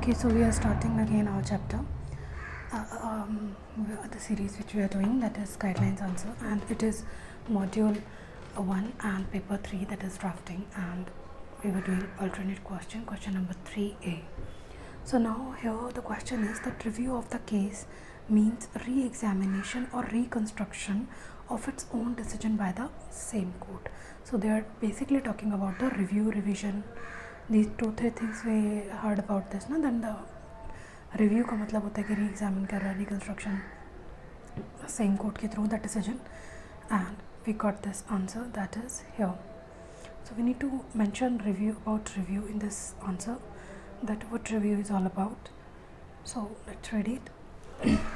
Okay, so we are starting again our chapter, the series which we are doing, that is guidelines answer, and it is module 1 and paper 3, that is drafting, and we were doing alternate question number 3a. So now here the question is that review of the case means re-examination or reconstruction of its own decision by the same court. So they are basically talking about the review, revision, these 2-3 things we heard about this ना. Then the review का मतलब होता है कि re-examine कर रहा है, reconstruction same court के through that decision, and we got this answer that is here. So we need to mention review, about review in this answer, that what review is all about. So let's read it.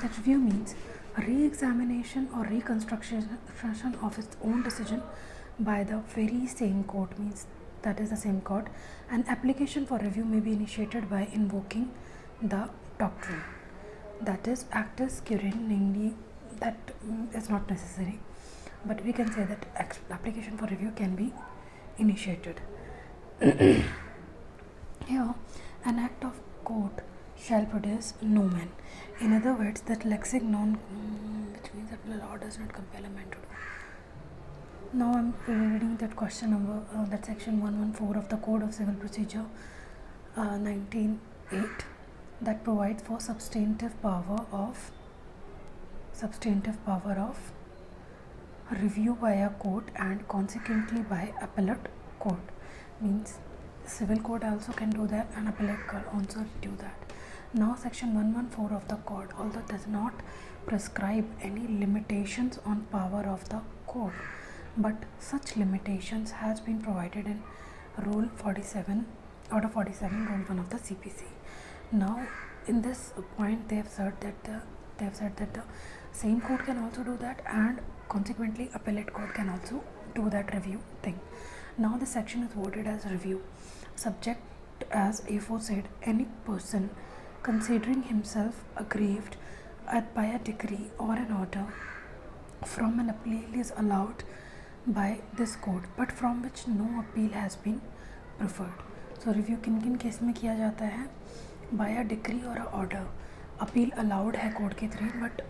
That review means re-examination or reconstruction of its own decision by the very same court, means that is the same court. An application for review may be initiated by invoking the doctrine, that is actus currens, namely that is not necessary, but we can say that application for review can be initiated. Here, an act of court shall produce nomen. In other words, that lexic non, which means that the law does not compel a man to do. Now I'm reading that question number, that section 114 of the Code of Civil Procedure 1908, that provides for substantive power of review by a court and consequently by appellate court. Means civil court also can do that and appellate court also do that. Now section 114 of the code, although does not prescribe any limitations on power of the court, but such limitations has been provided in Rule 47, Order 47, Rule 1 of the CPC. Now in this point they have said that the same court can also do that, and consequently appellate court can also do that review thing. Now the section is worded as review. Subject as aforesaid, any person considering himself aggrieved by a decree or an order from an appeal is allowed by this court, but from which no appeal has been preferred. So review किन case में किया जाता है? By a decree or a order. Appeal allowed है court के through, but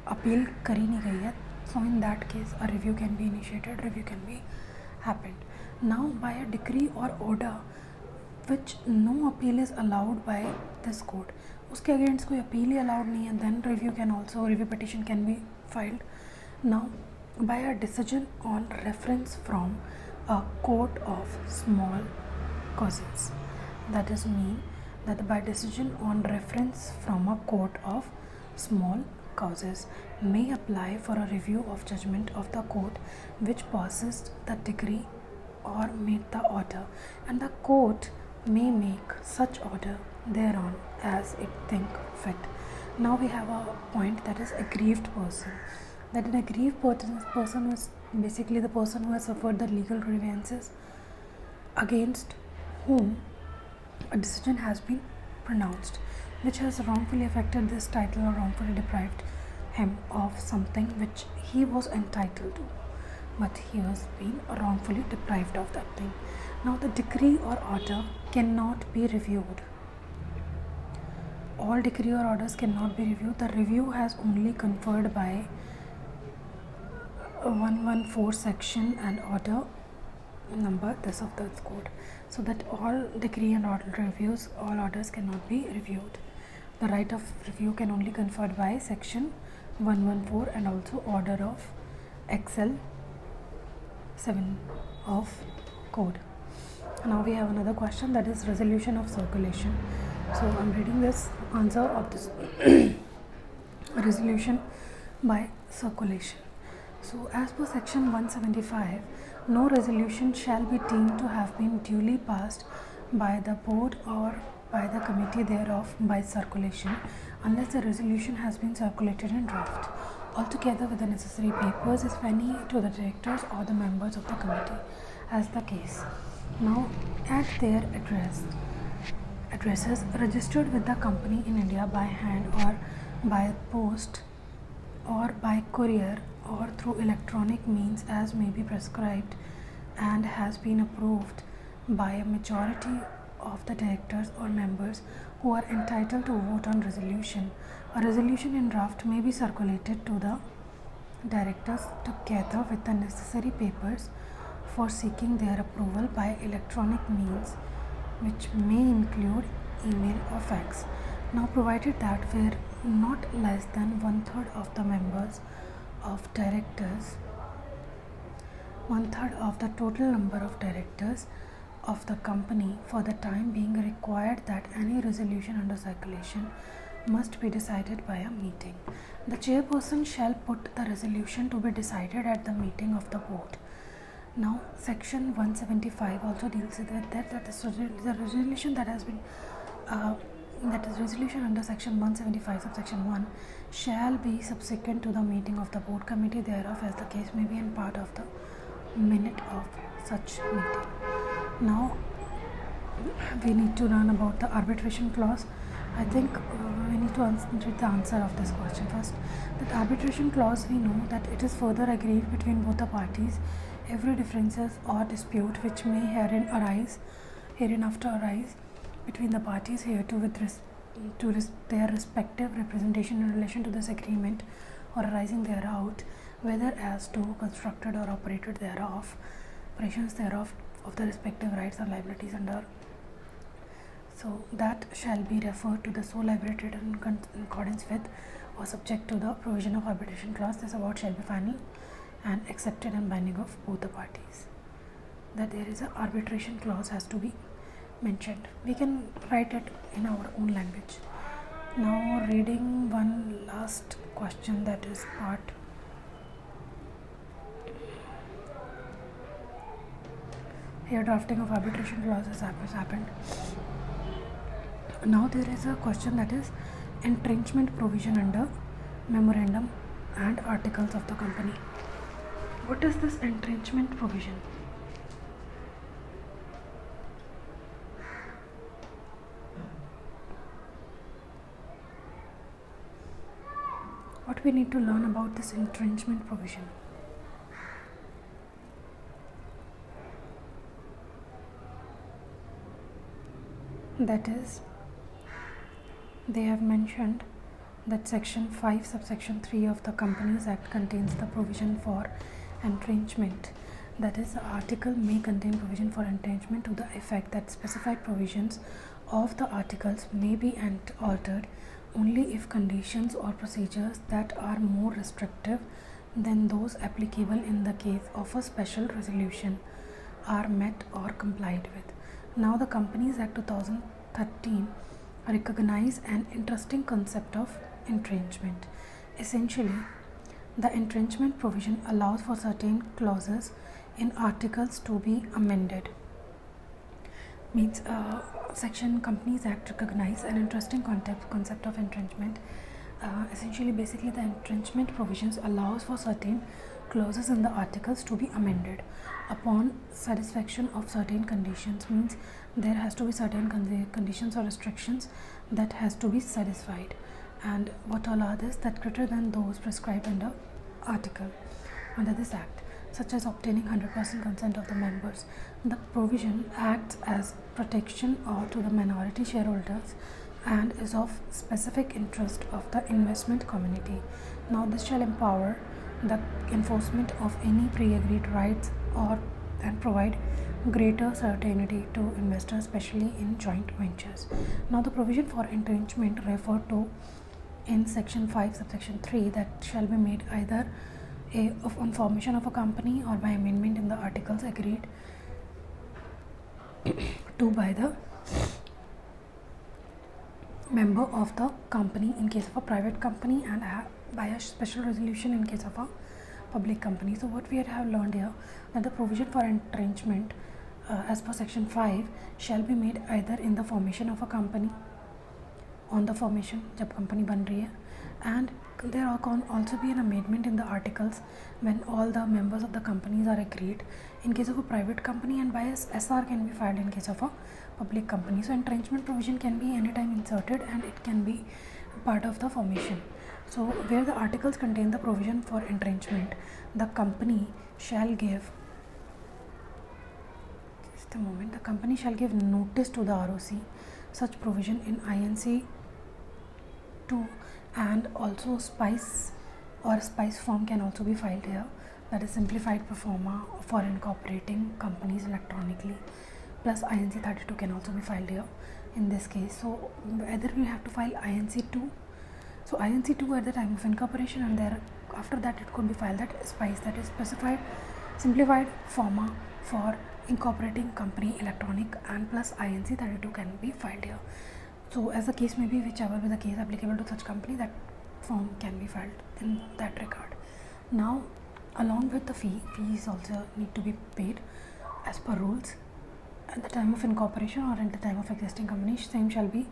appeal करी नहीं गई है. So in that case a review can be initiated, review can be happened. Now by a decree or order which no appeal is allowed by this court, उसके against कोई appeal ही allowed नहीं है, then review petition can be filed. Now by a decision on reference from a court of small causes, that is mean that by decision on reference from a court of small causes may apply for a review of judgment of the court which passes the decree or made the order, and the court may make such order thereon as it think fit. Now we have a point, that is aggrieved person. That an aggrieved person was basically the person who has suffered the legal grievances against whom a decision has been pronounced which has wrongfully affected this title or wrongfully deprived him of something which he was entitled to, but he has been wrongfully deprived of that thing. Now the decree or order cannot be reviewed. All decree or orders cannot be reviewed. The review has only conferred by 114 section and order number this of the code, so that all decree and order reviews, all orders cannot be reviewed. The right of review can only conferred by section 114 and also order of XL 7 of code. Now we have another question, that is resolution of circulation. So I'm reading this answer of this resolution by circulation. So as per section 175, no resolution shall be deemed to have been duly passed by the board or by the committee thereof by circulation unless the resolution has been circulated in draft, altogether with the necessary papers, if any, to the directors or the members of the committee, as the case. Now at their addresses registered with the company in India by hand or by post or by courier or through electronic means as may be prescribed and has been approved by a majority of the directors or members who are entitled to vote on resolution. A resolution in draft may be circulated to the directors together with the necessary papers for seeking their approval by electronic means, which may include email or fax. Now, provided that where not less than one-third of the members of directors, one-third of the total number of directors of the company for the time being required that any resolution under circulation must be decided by a meeting. The chairperson shall put the resolution to be decided at the meeting of the board. Now, section 175 also deals with that the resolution that has been that is resolution under section 175 subsection 1 shall be subsequent to the meeting of the board committee thereof, as the case may be, and part of the minute of such meeting. Now we need to learn about the arbitration clause. I think we need to read the answer of this question first. That arbitration clause, we know that it is further agreed between both the parties every differences or dispute which may hereinafter arise between the parties hereto with their respective representation in relation to this agreement or arising thereout, whether as to constructed or operations thereof of the respective rights or liabilities under. So that shall be referred to the sole liability in accordance with or subject to the provision of arbitration clause. This award shall be final and accepted and binding of both the parties. That there is an arbitration clause has to be mentioned. We can write it in our own language. Now reading one last question, that is part here. Drafting of arbitration clauses has happened. Now there is a question, that is entrenchment provision under memorandum and articles of the company. What is this entrenchment provision? What we need to learn about this entrenchment provision? That is, they have mentioned that section 5 subsection 3 of the Companies Act contains the provision for entrenchment. That is, the article may contain provision for entrenchment to the effect that specified provisions of the articles may be altered only if conditions or procedures that are more restrictive than those applicable in the case of a special resolution are met or complied with. Now, the Companies Act 2013 recognize an interesting concept of entrenchment. Essentially, the entrenchment provision allows for certain clauses in articles to be amended. Means section Companies Act recognize an interesting concept of entrenchment. Essentially, basically, the entrenchment provisions allows for certain clauses in the articles to be amended upon satisfaction of certain conditions. Means there has to be certain conditions or restrictions that has to be satisfied, and what all are this? That greater than those prescribed under this act, such as obtaining 100% consent of the members. The provision acts as protection to the minority shareholders and is of specific interest of the investment community. Now, this shall empower the enforcement of any pre-agreed rights and provide greater certainty to investors, especially in joint ventures. Now, the provision for entrenchment referred to in section 5 subsection 3 that shall be made either on formation of a company or by amendment in the articles agreed to by the member of the company in case of a private company, and by a special resolution in case of a public company. So what we have learned here, that the provision for entrenchment as per section 5 shall be made either in the formation of a company, on the formation जब company बन रही है, and there can also be an amendment in the articles when all the members of the companies are agreed in case of a private company, and by SR can be filed in case of a public company. So entrenchment provision can be anytime inserted and it can be part of the formation. So where the articles contain the provision for entrenchment, the company shall give, just a moment. The company shall give notice to the ROC such provision in INC 2, and also SPICE or SPICE form can also be filed here, that is simplified pro forma for incorporating companies electronically, plus INC 32 can also be filed here in this case. So either we have to file INC 2, so INC 2 at the time of incorporation, and there after that it could be filed that SPICE, that is specified simplified forma for incorporating company electronic, and plus INC 32 can be filed here. So as the case may be, whichever be the case applicable to such company, that form can be filed in that regard. Now along with the fees also need to be paid as per rules at the time of incorporation or at the time of existing company. Same shall be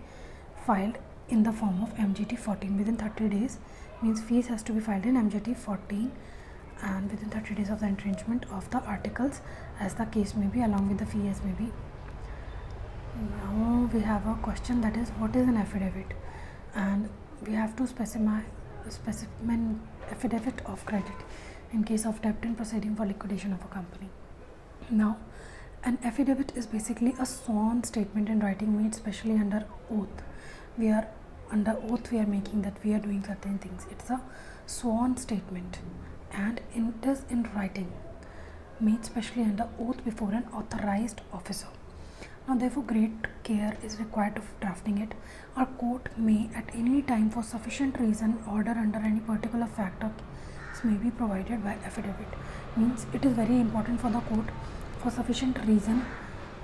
filed in the form of MGT 14 within 30 days, means fees has to be filed in MGT 14 and within 30 days of the entrenchment of the articles, as the case may be, along with the fee as may be. Now we have a question, that is what is an affidavit, and we have to specify affidavit of credit in case of debt in proceeding for liquidation of a company. Now an affidavit is basically a sworn statement in writing made specially under oath. We are under oath, we are making that we are doing certain things. It's a sworn statement and it is in writing made specially under oath before an authorized officer. Now therefore great care is required of drafting it. Our court may at any time for sufficient reason order under any particular fact or case may be provided by affidavit. Means it is very important for the court for sufficient reason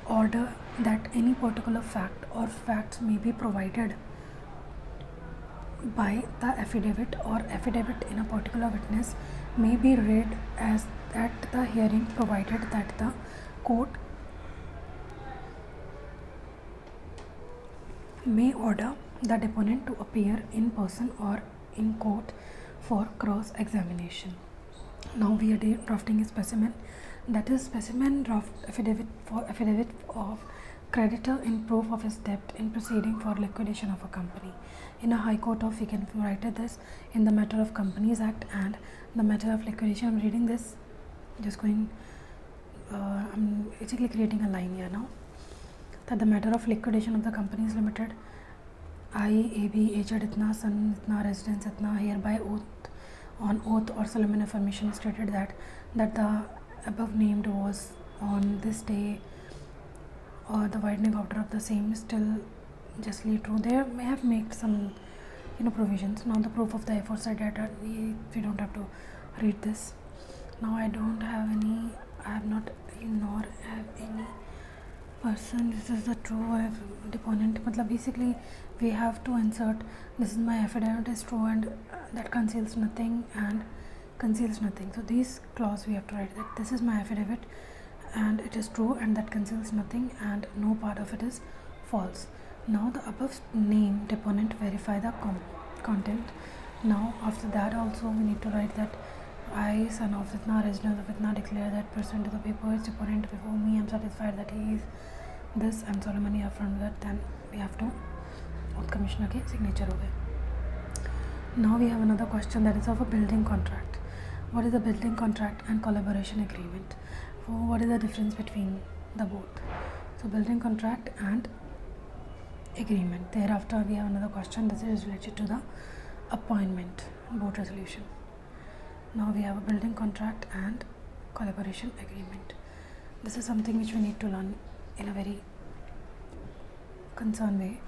order that any particular fact or facts may be provided by the affidavit, or affidavit in a particular witness may be read as at the hearing, provided that the court may order the deponent to appear in person or in court for cross examination. Now we are drafting a specimen, that is specimen draft affidavit for affidavit of creditor in proof of his debt in proceeding for liquidation of a company. In a high court of, we can write this in the matter of Companies Act and the matter of liquidation. I'm reading this, just going I'm basically creating a line here now, that the matter of liquidation of the companies limited I AB aged itna son itna residence itna hereby on oath or solemn affirmation stated that the above named was on this day, or the widening order of the same is still justly true. They may have made some provisions. Now the proof of the aforesaid data, we don't have to read this. Now I don't have any, I have not nor have any person. This is the true deponent. Basically we have to insert this is my affidavit is true and that conceals nothing and conceals nothing. So these clause we have to write that this is my affidavit and it is true and that conceals nothing and no part of it is false. Now the above name deponent verify the content. Now after that also we need to write that I, son of Itna, resident of Itna, declare that pursuant to the papers deponent before me, I am satisfied that he is this and solemnly affirm that. Then we have to oath commissioner के signature हो गए. Now we have another question, that is of a building contract. What is a building contract and collaboration agreement? So what is the difference between the both? So building contract and agreement. Thereafter we have another question that is related to the appointment board resolution. Now we have a building contract and collaboration agreement. This is something which we need to learn in a very concerned way.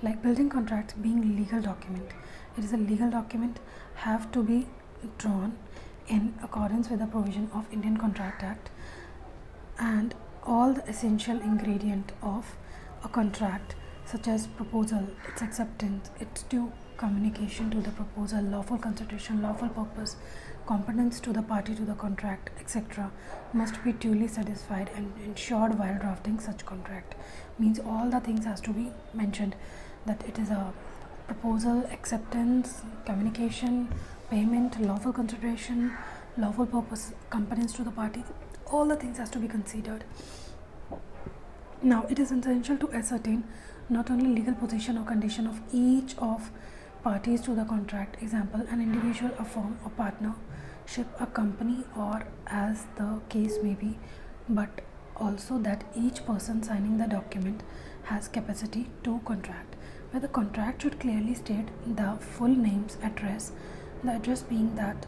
Like building contract being legal document, it is a legal document, have to be drawn in accordance with the provision of Indian Contract Act, and all the essential ingredient of a contract such as proposal, its acceptance, its due communication to the proposal, lawful consideration, lawful purpose, competence to the party to the contract, etc. must be duly satisfied and ensured while drafting such contract. Means all the things has to be mentioned, that it is a proposal, acceptance, communication, payment, lawful consideration, lawful purpose, competence to the party, all the things has to be considered. Now it is essential to ascertain not only legal position or condition of each of parties to the contract, example an individual, a firm, a partnership, a company, or as the case may be, but also that each person signing the document has capacity to contract, where the contract should clearly state the full names, address, the address being that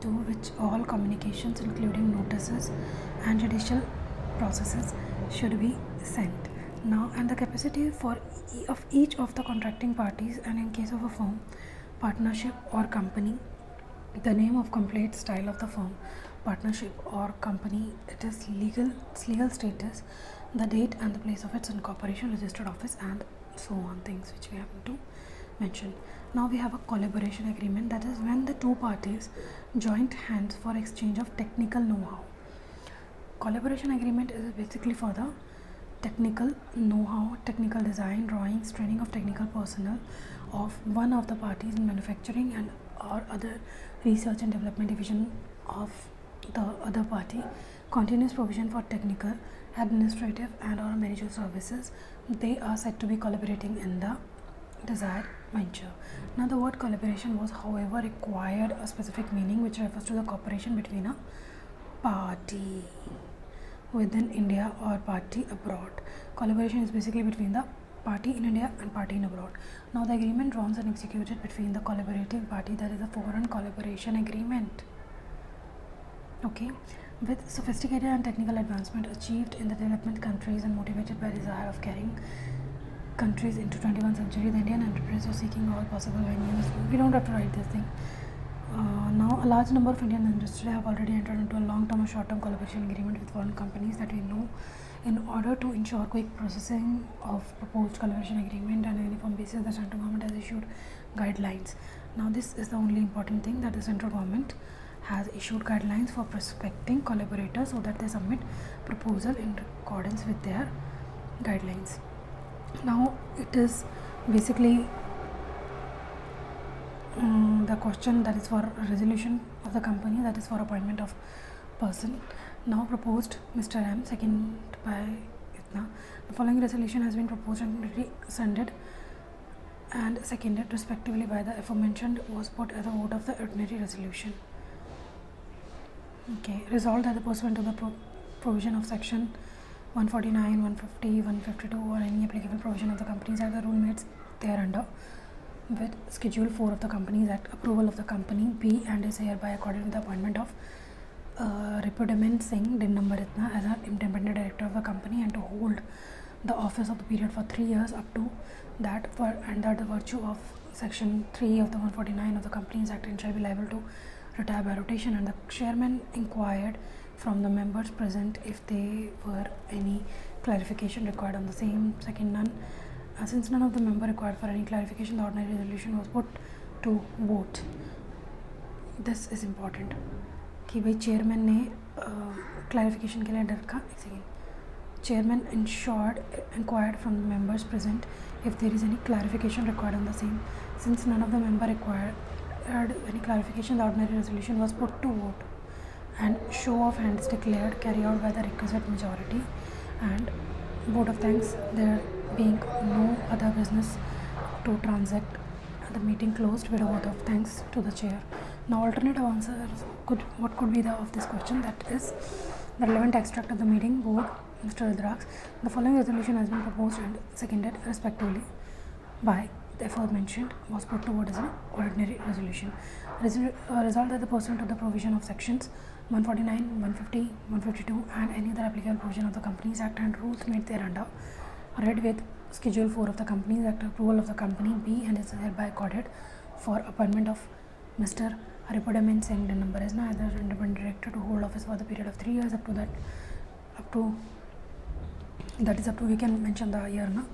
to which all communications including notices and judicial processes should be sent. Now, and the capacity for of each of the contracting parties, and in case of a firm, partnership or company, the name of complete style of the firm, partnership or company, its legal status, the date and the place of its incorporation, registered office, and so on, things which we have to mention. Now we have a collaboration agreement, that is when the two parties joined hands for exchange of technical know-how. Collaboration agreement is basically for the technical know-how, technical design, drawings, training of technical personnel of one of the parties in manufacturing and or other research and development division of the other party, continuous provision for technical, administrative and or managerial services. They are said to be collaborating in the desired venture. Now the word collaboration was however required a specific meaning which refers to the cooperation between a party within India or party abroad. Collaboration is basically between the party in India and party in abroad. Now the agreement drawn and executed between the collaborating party, that is a foreign collaboration agreement. Okay, with sophisticated and technical advancement achieved in the development countries and motivated by desire of carrying countries into 21st century, the Indian enterprise was seeking all possible venues. We don't have to write this thing. Now a large number of Indian industries have already entered into a long-term or short-term collaboration agreement with foreign companies that we know in order to ensure quick processing of proposed collaboration agreement and uniform basis. The central government has issued guidelines. Now this is the only important thing, that the central government has issued guidelines for prospecting collaborators so that they submit proposal in accordance with their guidelines. Now it is basically the question that is for resolution of the company, that is for appointment of person. Now proposed Mr. M, second by Itna. The following resolution has been proposed and rescinded and seconded respectively by the aforementioned was put as a vote of the ordinary resolution. Okay, resolved that the pursuant to the provision of section 149, 150, 152 or any applicable provision of the Companies Act, the rule made thereunder with Schedule 4 of the Companies Act, approval of the company be and is hereby accorded with the appointment of Ripudaman Singh Din Number Itna as an independent director of the company and to hold the office of the period for 3 years up to that and that the virtue of section 3 of the 149 of the Companies Act and shall be liable to retire by rotation. And the chairman inquired from the members present if there were any clarification required on the same. Second, none. Since none of the member required for any clarification, the ordinary resolution was put to vote. This is important कि भाई chairman ने clarification के लिए डर का एक second chairman inquired from the members present if there is any clarification required on the same. Since none of the member required any clarification, the ordinary resolution was put to vote and show of hands declared carried out by the requisite majority. And vote of thanks, there being no other business to transact, the meeting closed with a vote of thanks to the chair. Now alternative answers what could be the of this question, that is the relevant extract of the meeting board Mr. Rudraks. The following resolution has been proposed and seconded respectively by the aforementioned was put to vote as an ordinary resolution. Resolved that the pursuant to the provision of sections 149, 150, 152 and any other applicable provision of the Companies Act and rules made thereunder, read with Schedule 4 of the Companies Act, approval of the company be and is hereby accorded for appointment of Mr. Haripudaman Singh Din Number as an independent director to hold office for the period of 3 years up to we can mention the year now,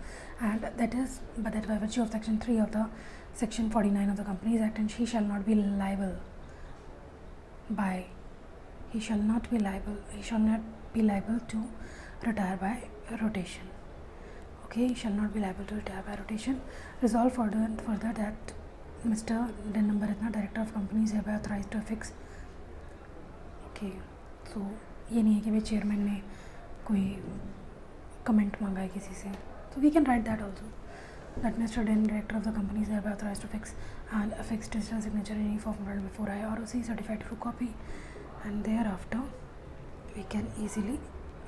and that is by virtue of section 3 of the section 49 of the Companies Act, and he shall not be liable to retire by rotation. Okay, he shall not be liable to retire by rotation. Resolve further that Mr. Din Number Itna, director of companies, hereby authorized to fix. Okay, so ये नहीं है कि भाई chairman ने कोई comment मांगा है किसी से, so we can write that also, that Mr. Din, director of the company, is hereby authorized to fix and affix digital signature in any form before I ROC certified true copy, and thereafter we can easily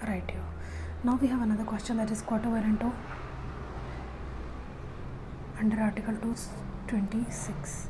right here. Now we have another question, that is quota variante under Article 226.